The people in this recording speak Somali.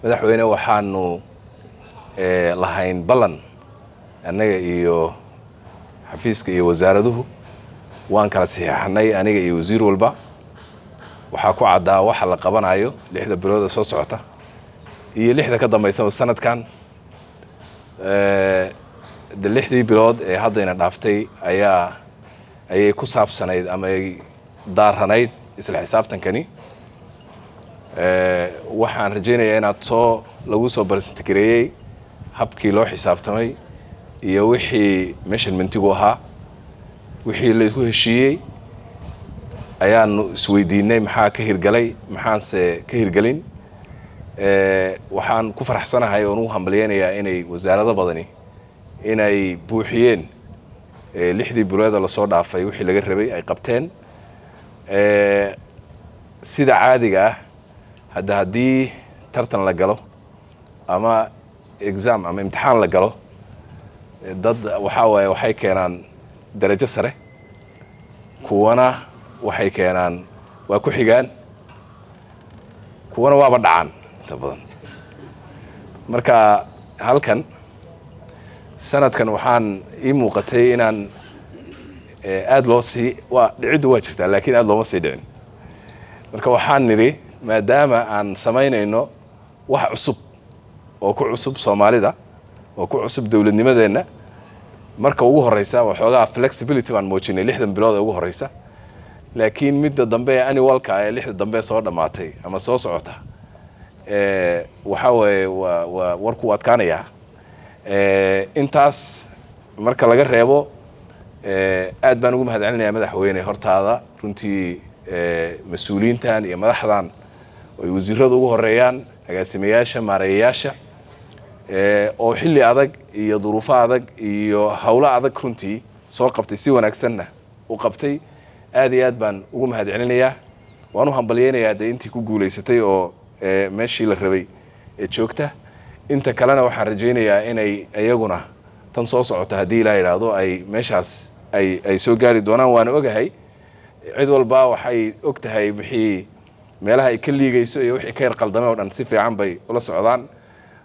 madaxweyne waxaanu lahayn ballan annaga iyo xafiiska iyo wasaaraduhu waan kala saxiixnay aniga iyo wasiir walba waxaa ku caddaa waxa la qabanayo 6 bilood soo socota iyo 6 ka dambaysa sanadkan 6 bilood ee haddayna dhaaftay ayay ku saabsanayd ama ay daaranayd isla xisaabtankani waxaan rajaynayaa inaad lagu soo barastagareeyay habkii loo xisaabtamay iyo wixii measurementigu ahaa wixii la isku heshiiyey ayaanu isweydiinay maxaa ka hirgalay maxaanse ka hirgalin waxaan ku faraxsanahay oo ugu hambalyeynaya inay wasaarado badani inay buuxiyeen 6 bilood la soo dhaafay wixii laga rabay ay qabteen sida caadiga ah haddii tartan la galo ama exam ama imtixaan la galo dad waxay keenaan darajo sare kuwana waxay keenaan waa ku xigaan kuwana waaba dhacaan inta badan marka halkan sanadkan waxaan ii muuqatay inaan aad loo sii dhiciddu waa jirtaa laakiin aad looma sii dhicin marka waxaan nidhi maadaama aan samaynayno wax cusub oo ku cusub Soomaalida oo ku cusub dawladnimadeenna marka ugu horeysa waxoogaa flexibility baan muujinay 6 bilood ugu horeysa laakiin midda dambe annualka ee 6 dambe soo dhamaatay ama soo socota waxa weeye waa warku adkaanaya intaas marka laga reebo aad baan ugu mahadcelinayaa madaxweyne hortaada runtii mas'uuliyiintan iyo madaxdan oo wasiiradu ugu horeeyaan agaasimayaasha maareeyayaasha oo xilli adag iyo duruufo adag iyo hawlo adag runtii soo qabtay si wanaagsanna u qabtay aad iyo aad baan ugu mahadcelinayaa waan u hambalyeynaya intii ku guuleysatay oo meeshii la rabay ee joogta inta kalena waxaan rajaynayaa inay ayaguna tan soo socota haddii la yiraahdo ay meeshaas ay soo gaari doonaan waan ogahay cid walba waxay ogtahay wixii meelaha ay ka liigayso iyo wixii ka yar qaldamay oo dhan si fiican bay ula socdaan